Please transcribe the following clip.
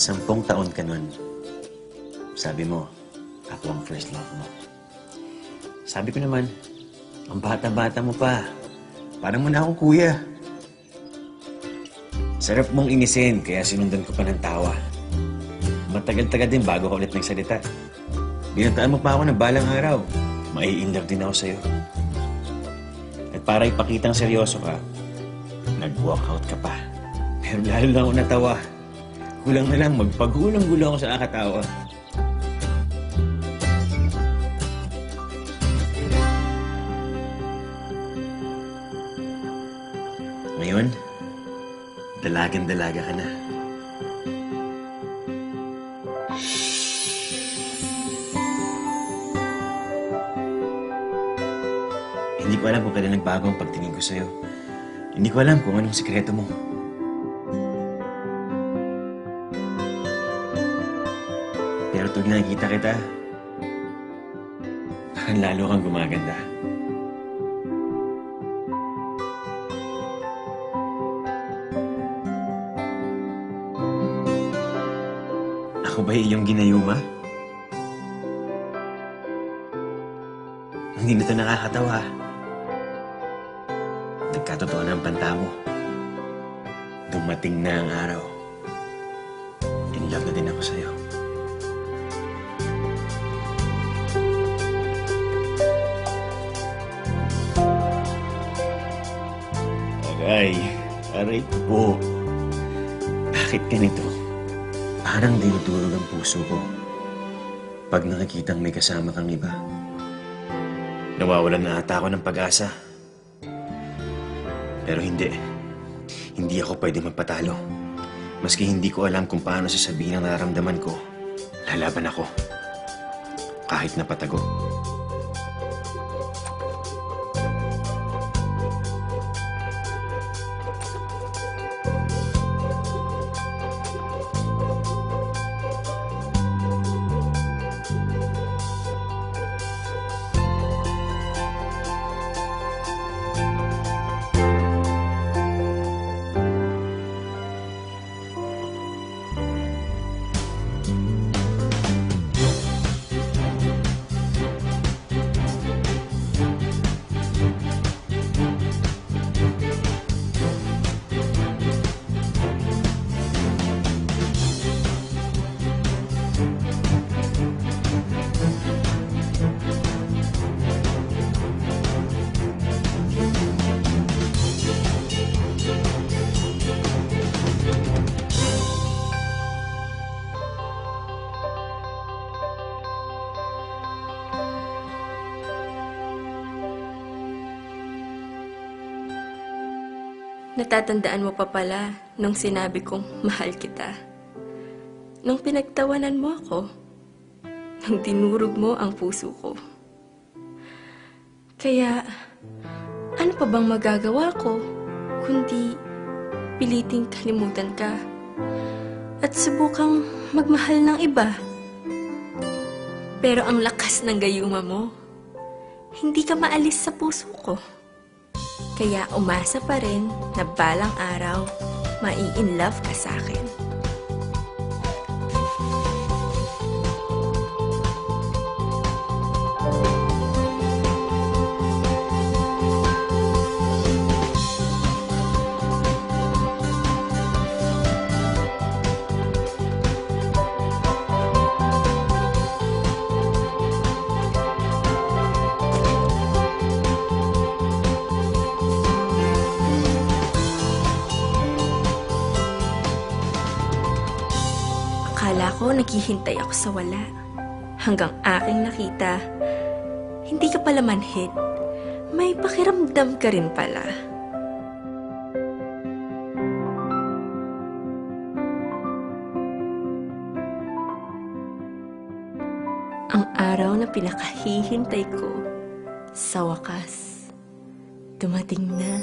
10 taon ka nun. Sabi mo, ako ang first love mo. Sabi ko naman, ang bata-bata mo pa. Parang mo na akong kuya. Sarap mong inisin, kaya sinundan ko pa ng tawa. Matagal-tagal din bago ko ulit nagsalita. Binataan mo pa ako na balang araw. Mai-inlove din ako sa'yo. At para ipakitang seryoso ka, nag-walkout ka pa. Pero lalo lang ako natawa. Kulang na lang, magpagulang-gulo ako sa akatawa. Ngayon, dalagang-dalaga ka na. Hindi ko alam kung kailan nagbago ang pagtingin ko sa'yo. Hindi ko alam kung anong sikreto mo. Pero tuwing nakikita kita, parang lalo kang gumaganda. Ako ba iyong ginayuma? Hindi na ito nakakatawa. Nagkatotoo na ang panta mo. Dumating na ang araw. In love na din ako sa'yo. Aray po. Bakit ganito? Parang dinudurog ang puso ko pag nakikitang may kasama kang iba. Nawawalan na ata ako ng pag-asa. Pero hindi. Hindi ako pwede magpatalo. Maski hindi ko alam kung paano sasabihin ang nararamdaman ko, lalaban ako. Kahit na patago. Natatandaan mo pa pala nung sinabi kong mahal kita. Nung pinagtawanan mo ako. Nung dinurog mo ang puso ko. Kaya, ano pa bang magagawa ko kundi piliting kalimutan ka at subukang magmahal ng iba? Pero ang lakas ng gayuma mo, hindi ka maalis sa puso ko. Kaya umasa pa rin na balang araw, mai-in-love ka sa akin. Akala ko naghihintay ako sa wala. Hanggang aking nakita, hindi ka pala manhid. May pakiramdam ka rin pala. Ang araw na pinakahihintay ko, sa wakas, dumating na.